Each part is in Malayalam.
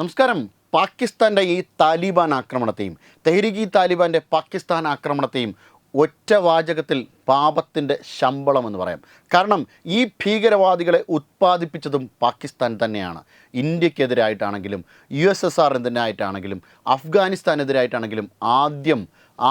നമസ്കാരം. പാകിസ്ഥാൻ്റെ ഈ താലിബാൻ ആക്രമണത്തെയും തെഹ്രീക്ക് താലിബാൻ്റെ പാകിസ്ഥാൻ ആക്രമണത്തെയും ഒറ്റ വാചകത്തിൽ പാപത്തിൻ്റെ ശമ്പളം എന്ന് പറയാം. കാരണം ഈ ഭീകരവാദികളെ ഉത്പാദിപ്പിച്ചതും പാകിസ്ഥാൻ തന്നെയാണ്. ഇന്ത്യക്കെതിരായിട്ടാണെങ്കിലും USSR എതിരായിട്ടാണെങ്കിലും അഫ്ഗാനിസ്ഥാനെതിരായിട്ടാണെങ്കിലും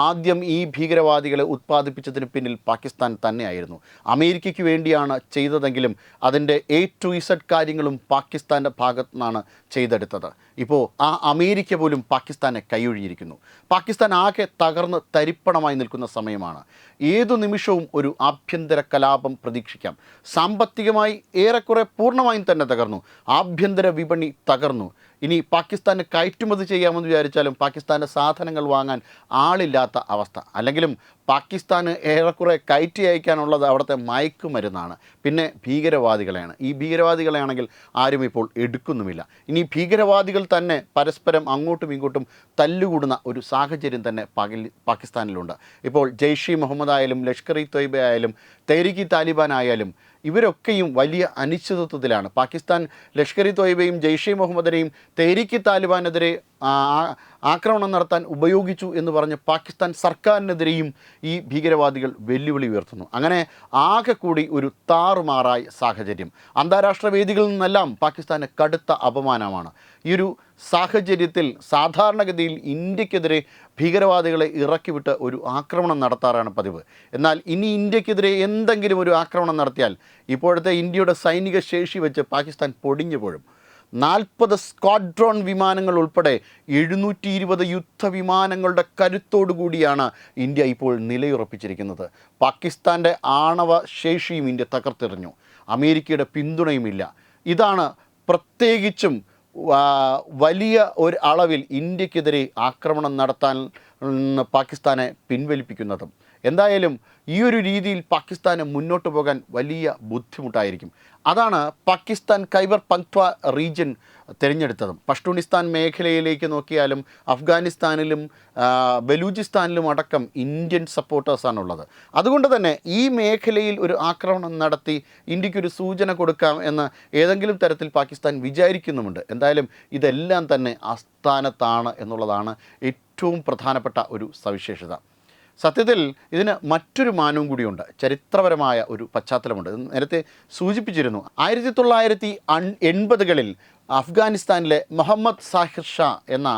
ആദ്യം ഈ ഭീകരവാദികളെ ഉത്പാദിപ്പിച്ചതിന് പിന്നിൽ പാകിസ്ഥാൻ തന്നെയായിരുന്നു. അമേരിക്കയ്ക്ക് വേണ്ടിയാണ് ചെയ്തതെങ്കിലും അതിൻ്റെ A to Z കാര്യങ്ങളും പാകിസ്ഥാൻ്റെ ഭാഗത്തു നിന്നാണ് ചെയ്തെടുത്തത്. ഇപ്പോൾ ആ അമേരിക്ക പോലും പാകിസ്ഥാനെ കൈയൊഴിഞ്ഞിരിക്കുന്നു. പാകിസ്ഥാൻ ആകെ തകർന്ന് തരിപ്പണമായി നിൽക്കുന്ന സമയമാണ്. ഏതു നിമിഷവും ഒരു ആഭ്യന്തര കലാപം പ്രതീക്ഷിക്കാം. സാമ്പത്തികമായി ഏറെക്കുറെ പൂർണ്ണമായും തന്നെ തകർന്നു. ആഭ്യന്തര വിപണി തകർന്നു. ഇനി പാകിസ്ഥാന് കയറ്റുമതി ചെയ്യാമെന്ന് വിചാരിച്ചാലും പാകിസ്ഥാൻ്റെ സാധനങ്ങൾ വാങ്ങാൻ ആളില്ലാത്ത അവസ്ഥ. അല്ലെങ്കിലും പാകിസ്ഥാന് ഏറെക്കുറെ കയറ്റി അയക്കാനുള്ളത് അവിടുത്തെ മയക്കുമരുന്നാണ്, പിന്നെ ഭീകരവാദികളെയാണ്. ഈ ഭീകരവാദികളെയാണെങ്കിൽ ആരും ഇപ്പോൾ എടുക്കുന്നുമില്ല. ഇനി ഭീകരവാദികൾ തന്നെ പരസ്പരം അങ്ങോട്ടും ഇങ്ങോട്ടും തല്ലുകൂടുന്ന ഒരു സാഹചര്യം തന്നെ പാകിസ്ഥാനിലുണ്ട്. ഇപ്പോൾ ജെയ്ഷെ മുഹമ്മദ് ആയാലും ലഷ്കർ-ഇ തൊയ്ബ ആയാലും തെഹ്രീക്ക് താലിബാൻ ആയാലും ഇവരൊക്കെയും വലിയ അനിശ്ചിതത്വത്തിലാണ്. പാകിസ്ഥാൻ ലഷ്കർ-ഇ തൊയ്ബയും ജെയ്ഷെ മുഹമ്മദിനെയും തെഹ്രീക്ക് താലിബാനെതിരെ ആക്രമണം നടത്താൻ ഉപയോഗിച്ചു എന്ന് പറഞ്ഞ് പാകിസ്ഥാൻ സർക്കാരിനെതിരെയും ഈ ഭീകരവാദികൾ വെല്ലുവിളി ഉയർത്തുന്നു. അങ്ങനെ ആകെ കൂടി ഒരു താറുമാറായ സാഹചര്യം. അന്താരാഷ്ട്ര വേദികളിൽ നിന്നെല്ലാം പാകിസ്ഥാന് കടുത്ത അപമാനമാണ്. ഈ ഒരു സാഹചര്യത്തിൽ സാധാരണഗതിയിൽ ഇന്ത്യക്കെതിരെ ഭീകരവാദികളെ ഇറക്കിവിട്ട് ഒരു ആക്രമണം നടത്താറാണ് പതിവ്. എന്നാൽ ഇനി ഇന്ത്യക്കെതിരെ എന്തെങ്കിലും ഒരു ആക്രമണം നടത്തിയാൽ ഇപ്പോഴത്തെ ഇന്ത്യയുടെ സൈനിക ശേഷി വെച്ച് പാകിസ്ഥാൻ പൊടിഞ്ഞു പോഴും. 40 സ്ക്വാഡ്രോൺ വിമാനങ്ങൾ ഉൾപ്പെടെ 720 യുദ്ധവിമാനങ്ങളുടെ കരുത്തോടു കൂടിയാണ് ഇന്ത്യ ഇപ്പോൾ നിലയുറപ്പിച്ചിരിക്കുന്നത്. പാകിസ്ഥാൻ്റെ ആണവ ശേഷിയും ഇന്ത്യ തകർത്തെറിഞ്ഞു. അമേരിക്കയുടെ പിന്തുണയുമില്ല. ഇതാണ് പ്രത്യേകിച്ചും വലിയ ഒരു അളവിൽ ഇന്ത്യക്കെതിരെ ആക്രമണം നടത്താൻ പാകിസ്ഥാനെ പിൻവലിപ്പിക്കുന്നതും. എന്തായാലും ഈ ഒരു രീതിയിൽ പാകിസ്ഥാന് മുന്നോട്ട് പോകാൻ വലിയ ബുദ്ധിമുട്ടായിരിക്കും. അതാണ് പാകിസ്ഥാൻ ഖൈബർ പങ്ക്ത്വ റീജിയൻ തിരഞ്ഞെടുത്തതും. പഷ്തൂണിസ്ഥാൻ മേഖലയിലേക്ക് നോക്കിയാലും അഫ്ഗാനിസ്ഥാനിലും ബലൂചിസ്ഥാനിലും അടക്കം ഇന്ത്യൻ സപ്പോർട്ടേഴ്സാണുള്ളത്. അതുകൊണ്ട് തന്നെ ഈ മേഖലയിൽ ഒരു ആക്രമണം നടത്തി ഇന്ത്യക്കൊരു സൂചന കൊടുക്കാം എന്ന് ഏതെങ്കിലും തരത്തിൽ പാകിസ്ഥാൻ വിചാരിക്കുന്നുമുണ്ട്. എന്തായാലും ഇതെല്ലാം തന്നെ ആസ്ഥാനത്താണ് എന്നുള്ളതാണ് ഏറ്റവും പ്രധാനപ്പെട്ട ഒരു സവിശേഷത. സത്യത്തിൽ ഇതിന് മറ്റൊരു മാനവും കൂടിയുണ്ട്. ചരിത്രപരമായ ഒരു പശ്ചാത്തലമുണ്ട്. നേരത്തെ സൂചിപ്പിച്ചിരുന്നു. 1980കളിൽ അഫ്ഗാനിസ്ഥാനിലെ മുഹമ്മദ് സാഹിർ ഷാ എന്ന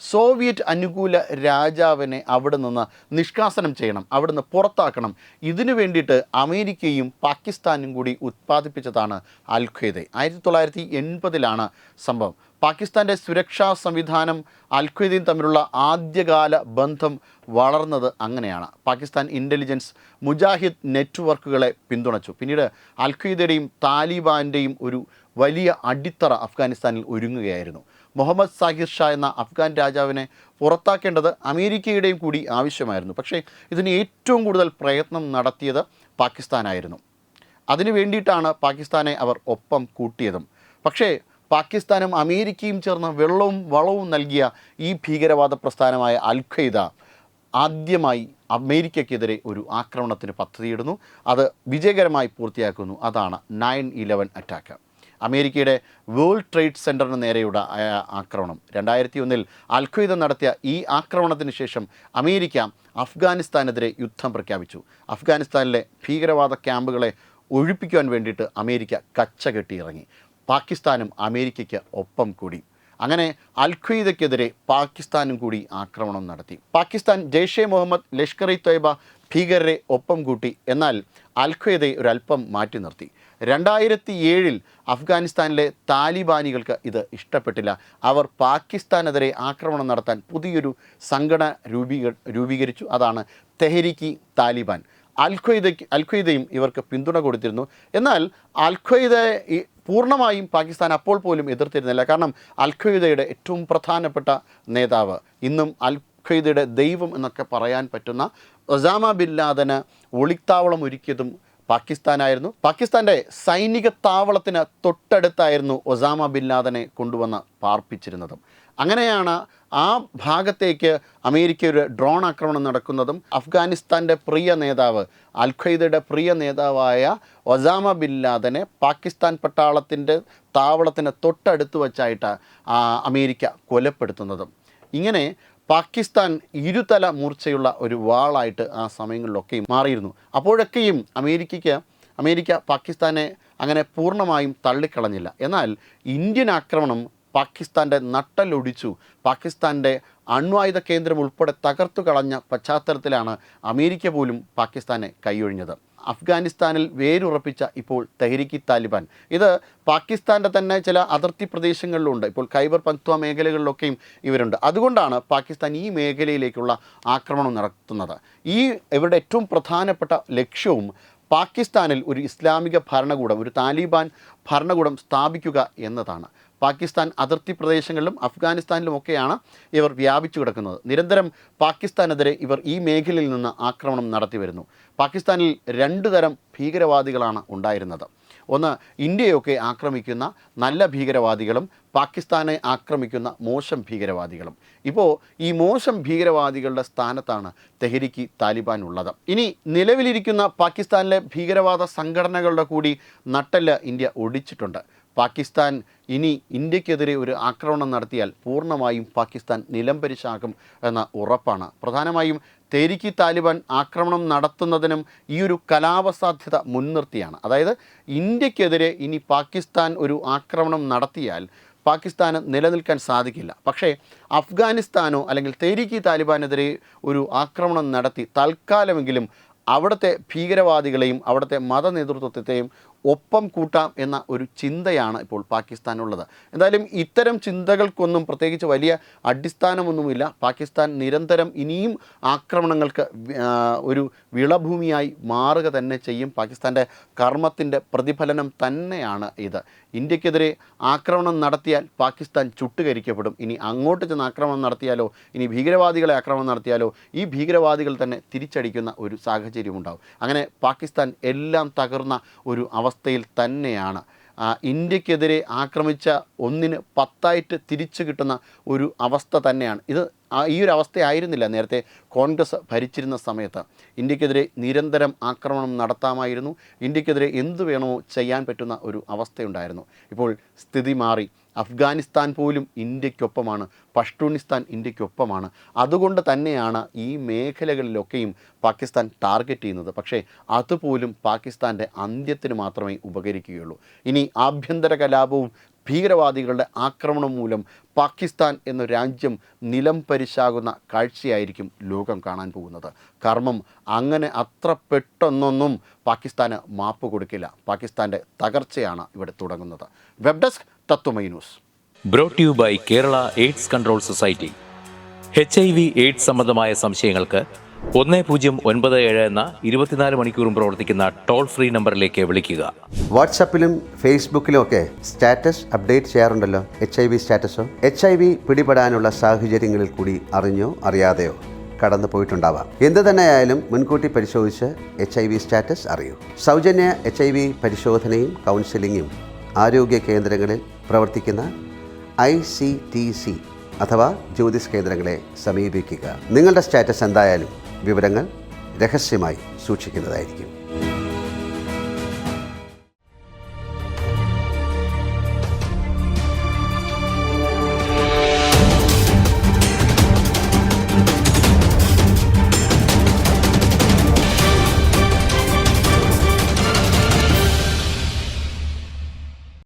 സോവിയറ്റ് അനുകൂല രാജാവിനെ അവിടെ നിന്ന് നിഷ്കാസനം ചെയ്യണം, അവിടുന്ന് പുറത്താക്കണം. ഇതിനു വേണ്ടിയിട്ട് അമേരിക്കയും പാകിസ്ഥാനും കൂടി ഉത്പാദിപ്പിച്ചതാണ് അൽ ഖ്വയ്ദ. 1980ലാണ് സംഭവം. പാകിസ്ഥാൻ്റെ സുരക്ഷാ സംവിധാനം അൽ ഖ്വയ്ദയും തമ്മിലുള്ള ആദ്യകാല ബന്ധം വളർന്നത് അങ്ങനെയാണ്. പാകിസ്ഥാൻ ഇൻ്റലിജൻസ് മുജാഹിദ് നെറ്റ്വർക്കുകളെ പിന്തുണച്ചു. പിന്നീട് അൽ ഖ്വയ്ദയുടെയും താലിബാൻ്റെയും ഒരു വലിയ അടിത്തറ അഫ്ഗാനിസ്ഥാനിൽ ഒരുങ്ങുകയായിരുന്നു. മുഹമ്മദ് സാഹിർ ഷാ എന്ന അഫ്ഗാൻ രാജാവിനെ പുറത്താക്കേണ്ടത് അമേരിക്കയുടെയും കൂടി ആവശ്യമായിരുന്നു. പക്ഷേ ഇതിന് ഏറ്റവും കൂടുതൽ പ്രയത്നം നടത്തിയത് പാകിസ്ഥാനായിരുന്നു. അതിനു വേണ്ടിയിട്ടാണ് പാകിസ്ഥാനെ അവർ ഒപ്പം കൂട്ടിയതും. പക്ഷേ പാകിസ്ഥാനും അമേരിക്കയും ചേർന്ന് വെള്ളവും വളവും നൽകിയ ഈ ഭീകരവാദ പ്രസ്ഥാനമായ അൽ ഖ്വയ്ദ ആദ്യമായി അമേരിക്കയ്ക്കെതിരെ ഒരു ആക്രമണത്തിന് പദ്ധതിയിടുന്നു. അത് വിജയകരമായി പൂർത്തിയാക്കുന്നു. അതാണ് 9/11 അറ്റാക്ക്. അമേരിക്കയുടെ വേൾഡ് ട്രേഡ് സെൻറ്ററിന് നേരെയുള്ള ആക്രമണം. 2001 അൽ ഖ്വയ്ദ നടത്തിയ ഈ ആക്രമണത്തിന് ശേഷം അമേരിക്ക അഫ്ഗാനിസ്ഥാനെതിരെ യുദ്ധം പ്രഖ്യാപിച്ചു. അഫ്ഗാനിസ്ഥാനിലെ ഭീകരവാദ ക്യാമ്പുകളെ ഒഴിപ്പിക്കുവാൻ വേണ്ടിയിട്ട് അമേരിക്ക കച്ച കെട്ടിയിറങ്ങി. പാകിസ്ഥാനും അമേരിക്കയ്ക്ക് ഒപ്പം കൂടി. അങ്ങനെ അൽ ഖ്വയ്ദയ്ക്കെതിരെ പാകിസ്ഥാനും കൂടി ആക്രമണം നടത്തി. പാകിസ്ഥാൻ ജെയ്ഷെ മുഹമ്മദ്, ലഷ്കർ-ഇ തൊയ്ബ ഭീകരരെ ഒപ്പം കൂട്ടി. എന്നാൽ അൽ ഖ്വയ്ദയെ ഒരല്പം മാറ്റി നിർത്തി. 2007 അഫ്ഗാനിസ്ഥാനിലെ താലിബാനികൾക്ക് ഇത് ഇഷ്ടപ്പെട്ടില്ല. അവർ പാകിസ്ഥാനെതിരെ ആക്രമണം നടത്താൻ പുതിയൊരു സംഘടന രൂപീകരിച്ചു. അതാണ് തെഹ്രീക്ക് താലിബാൻ. അൽ ഖ്വയ്ദയും ഇവർക്ക് പിന്തുണ കൊടുത്തിരുന്നു. എന്നാൽ അൽ ഖ്വയ്ദയെ പൂർണ്ണമായും പാകിസ്ഥാൻ അപ്പോൾ പോലും എതിർത്തിരുന്നില്ല. കാരണം അൽ ഖ്വയ്ദയുടെ ഏറ്റവും പ്രധാനപ്പെട്ട നേതാവ്, ഇന്നും അൽ ഖ്വയ്ദയുടെ ദൈവം എന്നൊക്കെ പറയാൻ പറ്റുന്ന ഒസാമ ബിൻ ലാദന് ഒളിത്താവളം ഒരുക്കിയതും പാകിസ്ഥാനായിരുന്നു. പാകിസ്ഥാൻ്റെ സൈനിക താവളത്തിന് തൊട്ടടുത്തായിരുന്നു ഒസാമ ബിൻ ലാദനെ കൊണ്ടുവന്ന് പാർപ്പിച്ചിരുന്നതും. അങ്ങനെയാണ് ആ ഭാഗത്തേക്ക് അമേരിക്ക ഒരു ഡ്രോൺ ആക്രമണം നടക്കുന്നതും അഫ്ഗാനിസ്ഥാൻ്റെ പ്രിയ നേതാവ്, അൽ ഖ്വയ്ദയുടെ പ്രിയ നേതാവായ ഒസാമ ബിൻ ലാദനെ പാകിസ്ഥാൻ പട്ടാളത്തിൻ്റെ താവളത്തിന് തൊട്ടടുത്ത് വച്ചായിട്ട് അമേരിക്ക കൊലപ്പെടുത്തുന്നതും. ഇങ്ങനെ പാകിസ്ഥാൻ ഇരുതല മൂർച്ചയുള്ള ഒരു വാളായിട്ട് ആ സമയങ്ങളിലൊക്കെയും മാറിയിരുന്നു. അപ്പോഴൊക്കെയും അമേരിക്ക പാകിസ്ഥാനെ അങ്ങനെ പൂർണ്ണമായും തള്ളിക്കളഞ്ഞില്ല. എന്നാൽ ഇന്ത്യൻ ആക്രമണം പാകിസ്ഥാൻ്റെ നട്ടലൊടിച്ചു, പാകിസ്ഥാൻ്റെ അണ്വായുധ കേന്ദ്രം ഉൾപ്പെടെ തകർത്തു കളഞ്ഞ പശ്ചാത്തലത്തിലാണ് അമേരിക്ക പോലും പാകിസ്ഥാനെ കൈയൊഴിഞ്ഞത്. അഫ്ഗാനിസ്ഥാനിൽ വേരുറപ്പിച്ച ഇപ്പോൾ തെഹ്രീക്ക് താലിബാൻ, ഇത് പാകിസ്ഥാൻ്റെ തന്നെ ചില അതിർത്തി പ്രദേശങ്ങളിലുണ്ട്. ഇപ്പോൾ ഖൈബർ പഖ്തൂൺഖ്വ മേഖലകളിലൊക്കെയും ഇവരുണ്ട്. അതുകൊണ്ടാണ് പാകിസ്ഥാൻ ഈ മേഖലയിലേക്കുള്ള ആക്രമണം നടത്തുന്നത്. ഇവരുടെ ഏറ്റവും പ്രധാനപ്പെട്ട ലക്ഷ്യവും പാകിസ്ഥാനിൽ ഒരു ഇസ്ലാമിക ഭരണകൂടം, ഒരു താലിബാൻ ഭരണകൂടം സ്ഥാപിക്കുക എന്നതാണ്. പാകിസ്ഥാൻ അതിർത്തി പ്രദേശങ്ങളിലും അഫ്ഗാനിസ്ഥാനിലുമൊക്കെയാണ് ഇവർ വ്യാപിച്ചു കിടക്കുന്നത്. നിരന്തരം പാകിസ്ഥാനെതിരെ ഇവർ ഈ മേഖലയിൽ നിന്ന് ആക്രമണം നടത്തി വരുന്നു. പാകിസ്ഥാനിൽ 2 തരം ഭീകരവാദികളാണ് ഉണ്ടായിരുന്നത്. ഒന്ന്, ഇന്ത്യയൊക്കെ ആക്രമിക്കുന്ന നല്ല ഭീകരവാദികളും പാകിസ്ഥാനെ ആക്രമിക്കുന്ന മോശം ഭീകരവാദികളും. ഇപ്പോൾ ഈ മോശം ഭീകരവാദികളുടെ സ്ഥാനത്താണ് തെഹ്രീക്ക് താലിബാൻ ഉള്ളത്. ഇനി നിലവിലിരിക്കുന്ന പാകിസ്ഥാനിലെ ഭീകരവാദ സംഘടനകളുടെ കൂടി നട്ടെല്ല് ഇന്ത്യ ഒടിച്ചിട്ടുണ്ട്. പാകിസ്ഥാൻ ഇനി ഇന്ത്യക്കെതിരെ ഒരു ആക്രമണം നടത്തിയാൽ പൂർണ്ണമായും പാകിസ്ഥാൻ നിലംപരിശാകും എന്ന ഉറപ്പാണ്. പ്രധാനമായും തെഹ്രീക്ക് താലിബാൻ ആക്രമണം നടത്തുന്നതിനും ഈ ഒരു കലാപസാധ്യത മുൻനിർത്തിയാണ്. അതായത് ഇന്ത്യക്കെതിരെ ഇനി പാകിസ്ഥാൻ ഒരു ആക്രമണം നടത്തിയാൽ പാകിസ്ഥാന് നിലനിൽക്കാൻ സാധിക്കില്ല. പക്ഷേ അഫ്ഗാനിസ്ഥാനോ അല്ലെങ്കിൽ തെഹ്രീക്ക് താലിബാനെതിരെ ഒരു ആക്രമണം നടത്തി തൽക്കാലമെങ്കിലും അവിടുത്തെ ഭീകരവാദികളെയും അവിടുത്തെ മതനേതൃത്വത്തെയും ഒപ്പം കൂട്ടാം എന്ന ഒരു ചിന്തയാണ് ഇപ്പോൾ പാകിസ്ഥാനുള്ളത്. എന്തായാലും ഇത്തരം ചിന്തകൾക്കൊന്നും പ്രത്യേകിച്ച് വലിയ അടിസ്ഥാനമൊന്നുമില്ല. പാകിസ്ഥാൻ നിരന്തരം ഇനിയും ആക്രമണങ്ങൾക്ക് ഒരു വിളഭൂമിയായി മാറുക തന്നെ ചെയ്യും. പാകിസ്ഥാൻ്റെ കർമ്മത്തിൻ്റെ പ്രതിഫലനം തന്നെയാണ് ഇത്. ഇന്ത്യക്കെതിരെ ആക്രമണം നടത്തിയാൽ പാകിസ്ഥാൻ ചുട്ടുകരിക്കപ്പെടും. ഇനി അങ്ങോട്ട് ചെന്ന് ആക്രമണം നടത്തിയാലോ, ഇനി ഭീകരവാദികളെ ആക്രമണം നടത്തിയാലോ ഈ ഭീകരവാദികൾ തന്നെ തിരിച്ചടിക്കുന്ന ഒരു സാഹചര്യമുണ്ടാകും. അങ്ങനെ പാകിസ്ഥാൻ എല്ലാം തകർന്ന ഒരു അവസ്ഥയിൽ തന്നെയാണ്. ഇന്ത്യക്കെതിരെ ആക്രമിച്ച ഒന്നിന് 10 തിരിച്ചു കിട്ടുന്ന ഒരു അവസ്ഥ തന്നെയാണ് ഇത്. ഈ ഒരു അവസ്ഥയായിരുന്നില്ല നേരത്തെ കോൺഗ്രസ് ഭരിച്ചിരുന്ന സമയത്ത്. ഇന്ത്യക്കെതിരെ നിരന്തരം ആക്രമണം നടത്താമായിരുന്നു. ഇന്ത്യക്കെതിരെ എന്തു വേണമോ ചെയ്യാൻ പറ്റുന്ന ഒരു അവസ്ഥയുണ്ടായിരുന്നു. ഇപ്പോൾ സ്ഥിതി മാറി. അഫ്ഗാനിസ്ഥാൻ പോലും ഇന്ത്യക്കൊപ്പമാണ്, പഷ്തൂണിസ്ഥാൻ ഇന്ത്യക്കൊപ്പമാണ്. അതുകൊണ്ട് തന്നെയാണ് ഈ മേഖലകളിലൊക്കെയും പാകിസ്ഥാൻ ടാർഗറ്റ് ചെയ്യുന്നത്. പക്ഷേ അതുപോലും പാകിസ്ഥാൻ്റെ അന്ത്യത്തിന് മാത്രമേ ഉപകരിക്കുകയുള്ളൂ. ഇനി ആഭ്യന്തര കലാപവും ഭീകരവാദികളുടെ ആക്രമണം മൂലം പാകിസ്ഥാൻ എന്ന രാജ്യം നിലം പരിശാകുന്ന കാഴ്ചയായിരിക്കും ലോകം കാണാൻ പോകുന്നത്. കർമ്മം അങ്ങനെ അത്ര പെട്ടെന്നൊന്നും പാകിസ്ഥാന് മാപ്പ് കൊടുക്കില്ല. പാകിസ്ഥാൻ്റെ തകർച്ചയാണ് ഇവിടെ തുടങ്ങുന്നത്. Web desk Tatvamayi news. Brought you by Kerala AIDS control society. HIV AIDS സംബന്ധമായ സംശയങ്ങൾക്ക് 1097 എന്ന 24 മണിക്കൂറും പ്രവർത്തിക്കുന്ന ടോൾ ഫ്രീ നമ്പറിലേക്ക് വിളിക്കുക. വാട്സാപ്പിലും ഫേസ്ബുക്കിലും ഒക്കെ സ്റ്റാറ്റസ് അപ്ഡേറ്റ് ചെയ്യാറുണ്ടല്ലോ. HIV സ്റ്റാറ്റസോ HIV പിടിപെടാനുള്ള സാഹചര്യങ്ങളിൽ കൂടി അറിഞ്ഞോ അറിയാതെയോ കടന്നു പോയിട്ടുണ്ടാവാം. എന്ത് തന്നെയായാലും മുൻകൂട്ടി പരിശോധിച്ച് HIV സ്റ്റാറ്റസ് അറിയൂ. സൗജന്യ HIV പരിശോധനയും കൗൺസിലിങ്ങും ആരോഗ്യ കേന്ദ്രങ്ങളിൽ പ്രവർത്തിക്കുന്ന ICTC അഥവാ ജ്യോതിസ് കേന്ദ്രങ്ങളെ സമീപിക്കുക. നിങ്ങളുടെ സ്റ്റാറ്റസ് എന്തായാലും വിവരങ്ങൾ രഹസ്യമായി സൂക്ഷിക്കുന്നതായിരിക്കും.